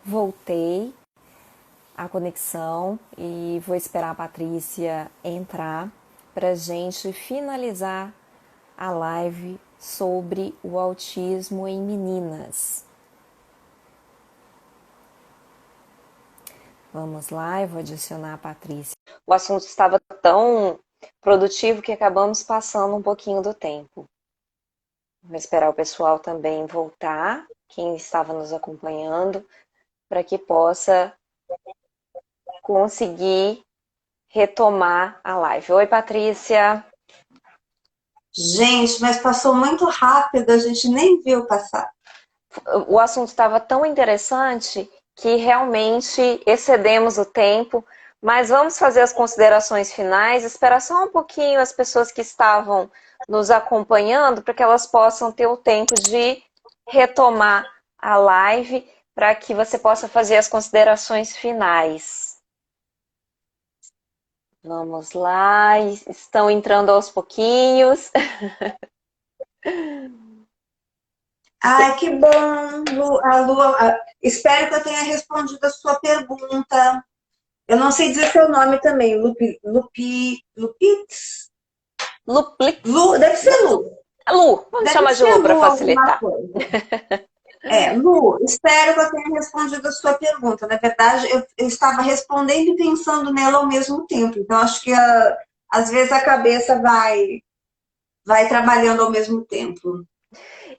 Voltei a conexão e vou esperar a Patrícia entrar para a gente finalizar a live sobre o autismo em meninas. Vamos lá, eu vou adicionar a Patrícia. O assunto estava tão produtivo que acabamos passando um pouquinho do tempo. Vou esperar o pessoal também voltar, quem estava nos acompanhando, para que possa conseguir retomar a live. Oi, Patrícia. Gente, mas passou muito rápido, a gente nem viu passar. O assunto estava tão interessante que realmente excedemos o tempo, mas vamos fazer as considerações finais, esperar só um pouquinho as pessoas que estavam nos acompanhando para que elas possam ter o tempo de retomar a live para que você possa fazer as considerações finais. Vamos lá, estão entrando aos pouquinhos. Ai, que bom, espero que eu tenha respondido a sua pergunta. Eu não sei dizer seu nome também, Lupix? Luplix. Deve ser Lu. Lu, vamos Deve chamar de ser Lu para Lu alguma facilitar. coisa. Lu, espero que eu tenha respondido a sua pergunta. Na verdade, eu estava respondendo e pensando nela ao mesmo tempo. Então, acho que às vezes a cabeça vai trabalhando ao mesmo tempo.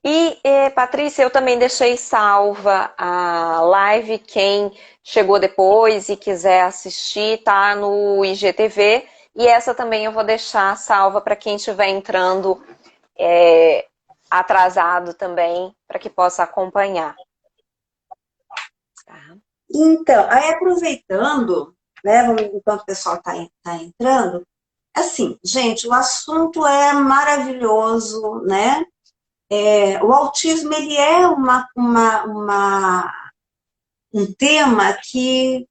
E, Patrícia, eu também deixei salva a live. Quem chegou depois e quiser assistir, tá no IGTV. E essa também eu vou deixar salva para quem estiver entrando atrasado também, para que possa acompanhar. Tá? Então, aí aproveitando, né, enquanto o pessoal tá entrando, assim, gente, o assunto é maravilhoso, né? O autismo, ele é um tema que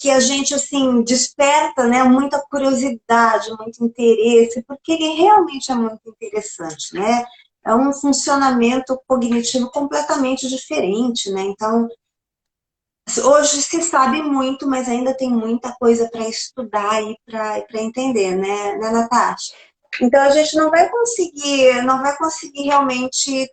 a gente, assim, desperta, né, muita curiosidade, muito interesse, porque ele realmente é muito interessante, né? É um funcionamento cognitivo completamente diferente, né? Então, hoje se sabe muito, mas ainda tem muita coisa para estudar e para entender, né, Natasha? Então a gente não vai conseguir realmente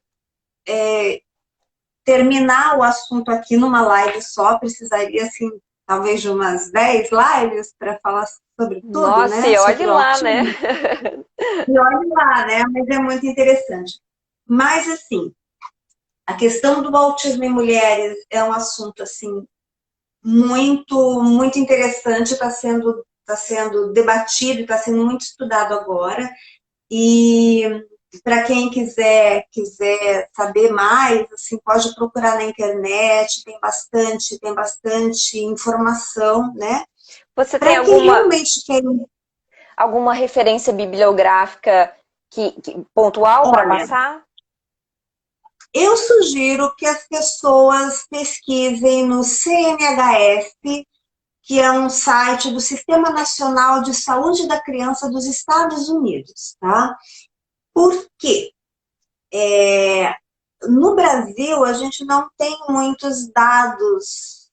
terminar o assunto aqui numa live só, precisaria assim, talvez de umas 10 lives para falar sobre tudo, Nossa, né? e olhe Sobre o lá, né? autismo. E olha lá, né? Mas é muito interessante. Mas assim, a questão do autismo em mulheres é um assunto assim muito interessante, está sendo debatido, está sendo muito estudado agora. E para quem quiser saber mais, assim, pode procurar na internet, tem bastante informação, né? Você tem Para quem realmente quer, alguma referência bibliográfica pontual para olha, passar? eu sugiro que as pessoas pesquisem no CNHS, que é um site do Sistema Nacional de Saúde da Criança dos Estados Unidos, tá? Por quê? No Brasil, a gente não tem muitos dados,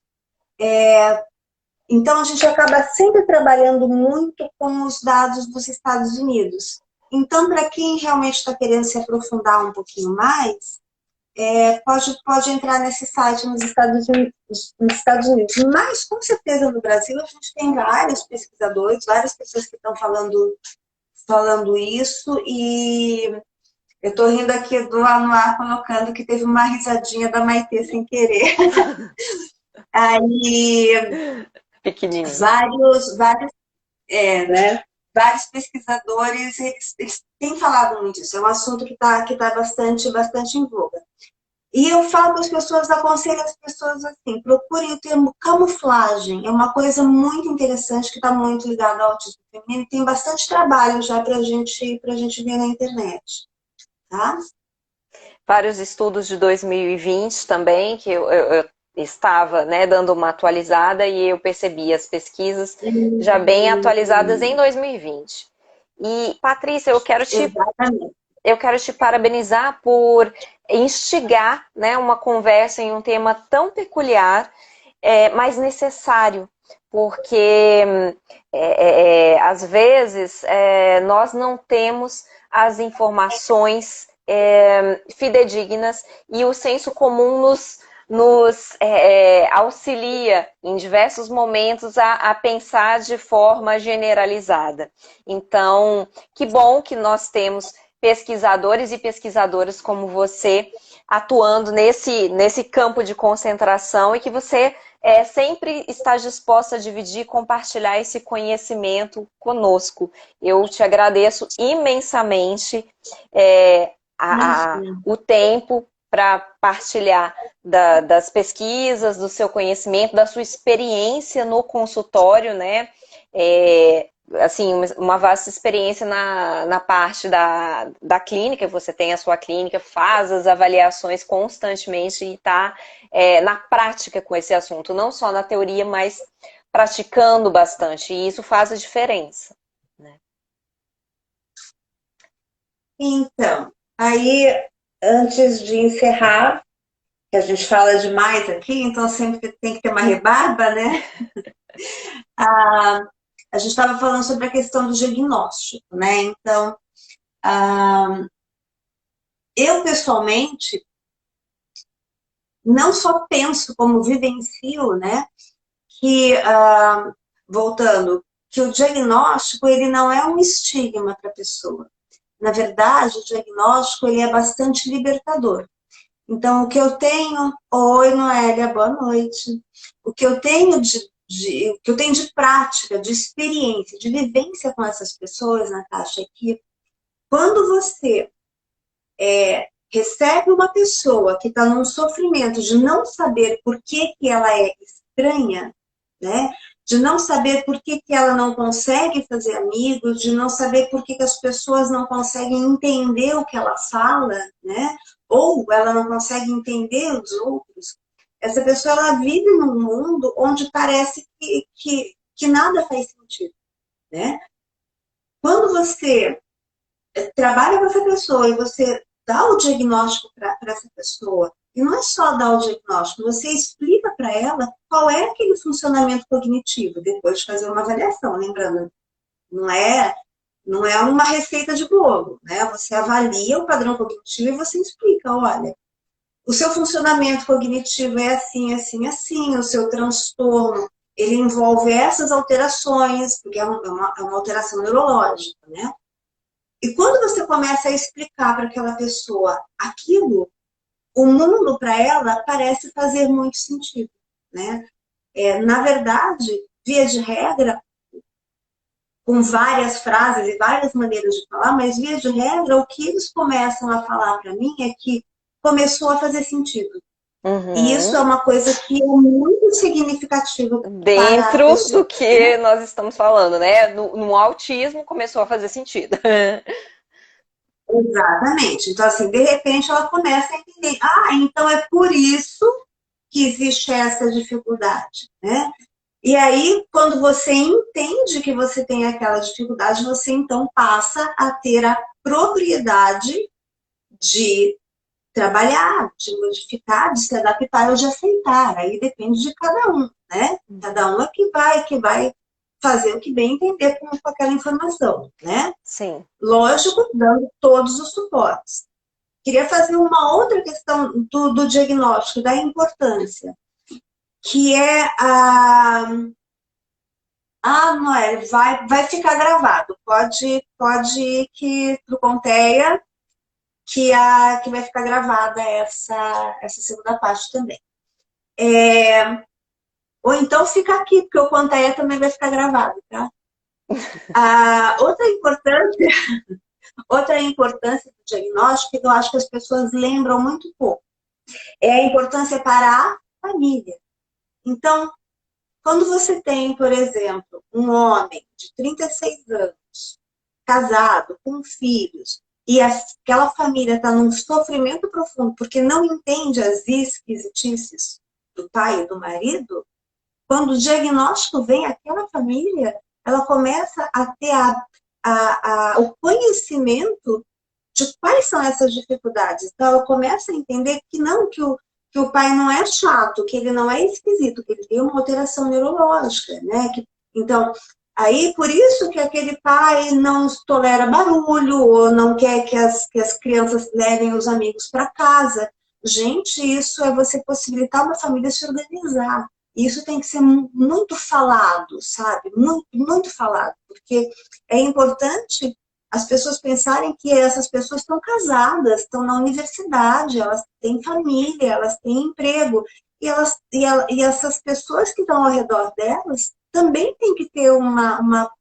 então a gente acaba sempre trabalhando muito com os dados dos Estados Unidos. Então, para quem realmente está querendo se aprofundar um pouquinho mais, pode entrar nesse site nos Estados Unidos. Mas, com certeza, no Brasil, a gente tem vários pesquisadores, várias pessoas que estão falando isso, e eu estou rindo aqui do Anuar colocando que teve uma risadinha da Maitê sem querer. Aí, Pequenininho. vários, né? Vários pesquisadores, eles têm falado muito isso. É um assunto que tá bastante em voga. E eu falo para as pessoas, aconselho as pessoas assim, procurem o termo camuflagem. É uma coisa muito interessante que está muito ligada ao autismo feminino. Tem bastante trabalho já para gente ver na internet, tá? Vários estudos de 2020 também, que eu estava, né, dando uma atualizada e eu percebi as pesquisas já bem atualizadas em 2020. E, Patrícia, Exatamente. eu quero te parabenizar por instigar, né, uma conversa em um tema tão peculiar, mas necessário, porque às vezes nós não temos as informações fidedignas e o senso comum nos auxilia em diversos momentos a pensar de forma generalizada. Então, que bom que nós temos pesquisadores e pesquisadoras como você atuando nesse campo de concentração e que você sempre está disposta a dividir e compartilhar esse conhecimento conosco. Eu te agradeço imensamente o tempo para partilhar das pesquisas, do seu conhecimento, da sua experiência no consultório, né? Assim, uma vasta experiência na parte da clínica, você tem a sua clínica, faz as avaliações constantemente e está na prática com esse assunto, não só na teoria, mas praticando bastante, e isso faz a diferença. Né? Então, aí, antes de encerrar, que a gente fala demais aqui, então sempre tem que ter uma rebarba, né? A gente estava falando sobre a questão do diagnóstico, né? Então, eu pessoalmente não só penso como vivencio, né? Que, voltando, que o diagnóstico ele não é um estigma para a pessoa. Na verdade, o diagnóstico ele é bastante libertador. Então, o que eu tenho... Oi, Noélia, boa noite. O que eu tenho de prática, de experiência, de vivência com essas pessoas, Natasha, é que quando você recebe uma pessoa que está num sofrimento de não saber por que ela é estranha, né? De não saber por que ela não consegue fazer amigos, de não saber por que as pessoas não conseguem entender o que ela fala, né? Ou ela não consegue entender os outros. Essa pessoa ela vive num mundo onde parece que nada faz sentido, né? Quando você trabalha com essa pessoa e você dá o diagnóstico para essa pessoa, e não é só dar o diagnóstico, você explica para ela qual é aquele funcionamento cognitivo, depois de fazer uma avaliação, lembrando, não é uma receita de bolo, né? Você avalia o padrão cognitivo e você explica, olha, o seu funcionamento cognitivo é assim, assim, assim, o seu transtorno, ele envolve essas alterações, porque é uma alteração neurológica, né? E quando você começa a explicar para aquela pessoa aquilo, o mundo para ela parece fazer muito sentido, né? Na verdade, via de regra, com várias frases e várias maneiras de falar, mas via de regra, o que eles começam a falar para mim é que começou a fazer sentido. Uhum. E isso é uma coisa que é muito significativa para a dentro pessoa, do que nós estamos falando, né? No autismo começou a fazer sentido. Exatamente. Então, assim, de repente ela começa a entender. Ah, então é por isso que existe essa dificuldade, né? E aí, quando você entende que você tem aquela dificuldade, você então passa a ter a propriedade de trabalhar, de modificar, de se adaptar ou de aceitar. Aí depende de cada um, né? Cada um é que vai fazer o que bem entender com aquela informação, né? Sim. Lógico, dando todos os suportes. Queria fazer uma outra questão do diagnóstico, da importância, que é Noé, vai ficar gravado. Pode ir pro Conteia, que vai ficar gravada essa segunda parte também. Ou então fica aqui, porque o Conteia também vai ficar gravado, tá? Outra importância do diagnóstico, que eu acho que as pessoas lembram muito pouco, é a importância para a família. Então, quando você tem, por exemplo, um homem de 36 anos, casado, com filhos, e aquela família está num sofrimento profundo porque não entende as esquisitices do pai e do marido, quando o diagnóstico vem àquela família, ela começa a ter o conhecimento de quais são essas dificuldades. Então, ela começa a entender que não, que o pai não é chato, que ele não é esquisito, que ele tem uma alteração neurológica, né? Então, aí, por isso que aquele pai não tolera barulho, ou não quer que as crianças levem os amigos para casa. Gente, isso é você possibilitar uma família se organizar. Isso tem que ser muito falado, sabe? Muito, muito falado, porque é importante as pessoas pensarem que essas pessoas estão casadas, estão na universidade, elas têm família, elas têm emprego, e essas pessoas que estão ao redor delas também têm que ter uma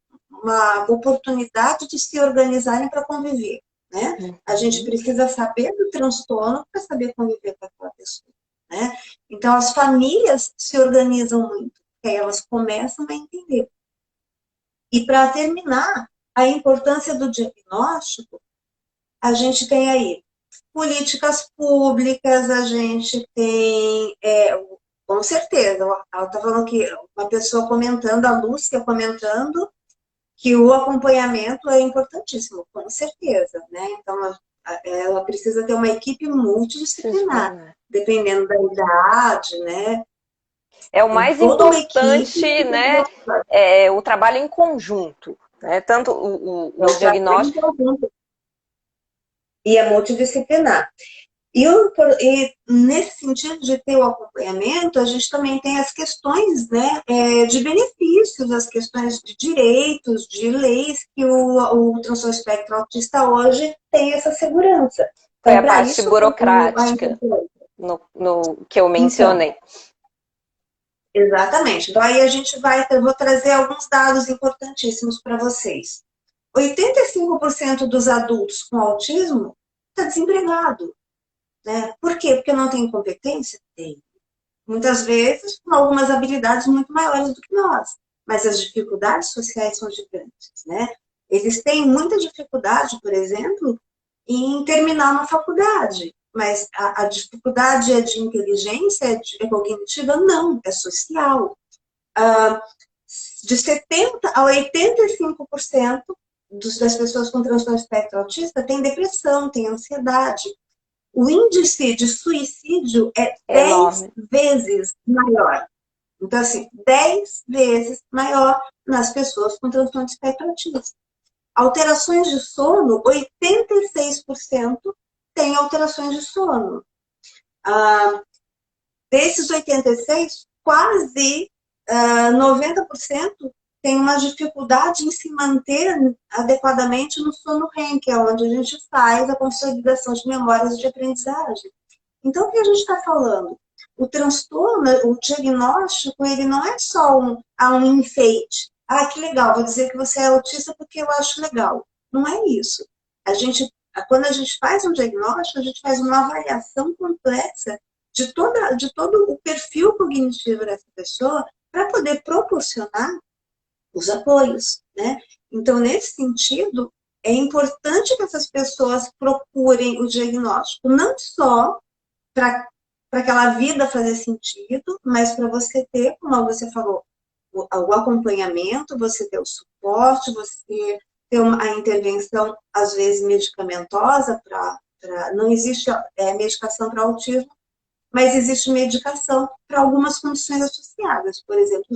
oportunidade de se organizarem para conviver, né? A gente precisa saber do transtorno para saber conviver com aquela pessoa, né? Então, as famílias se organizam muito, porque aí elas começam a entender. E para terminar, a importância do diagnóstico, a gente tem aí políticas públicas, a gente tem, com certeza, ela está falando que uma pessoa comentando, a Lúcia comentando, que o acompanhamento é importantíssimo, com certeza, né? Então, ela precisa ter uma equipe multidisciplinar, dependendo da idade, né? É o Tem mais toda uma equipe, importante, né? É o trabalho em conjunto, né? Tanto o diagnóstico. E é multidisciplinar. E nesse sentido de ter o acompanhamento, a gente também tem as questões, né, de benefícios, as questões de direitos, de leis, que o transtorno espectro autista hoje tem essa segurança. Foi Então, a para parte isso, burocrática no que eu mencionei. Então, exatamente. Então, aí eu vou trazer alguns dados importantíssimos para vocês. 85% dos adultos com autismo está desempregado. Né? Por quê? Porque não tem competência? Tem. Muitas vezes com algumas habilidades muito maiores do que nós. Mas as dificuldades sociais são gigantes. Né? Eles têm muita dificuldade, por exemplo, em terminar uma faculdade. Mas a dificuldade é de inteligência, é cognitiva? Não, é social. De 70% a 85% das pessoas com transtorno espectro autista têm depressão, têm ansiedade. O índice de suicídio é 10 vezes maior. Então, assim, 10 vezes maior nas pessoas com transtorno de espectro autista. Alterações de sono, 86% têm alterações de sono. Desses 86, quase 90% tem uma dificuldade em se manter adequadamente no sono REM, que é onde a gente faz a consolidação de memórias de aprendizagem. Então, o que a gente está falando? O transtorno, o diagnóstico, ele não é só um enfeite. Ah, que legal, vou dizer que você é autista porque eu acho legal. Não é isso. Quando a gente faz um diagnóstico, a gente faz uma avaliação complexa de todo o perfil cognitivo dessa pessoa para poder proporcionar os apoios, né? Então, nesse sentido, é importante que essas pessoas procurem o diagnóstico, não só para aquela vida fazer sentido, mas para você ter, como você falou, o acompanhamento, você ter o suporte, você ter a intervenção, às vezes, medicamentosa, não existe medicação para autismo, mas existe medicação para algumas condições associadas, por exemplo,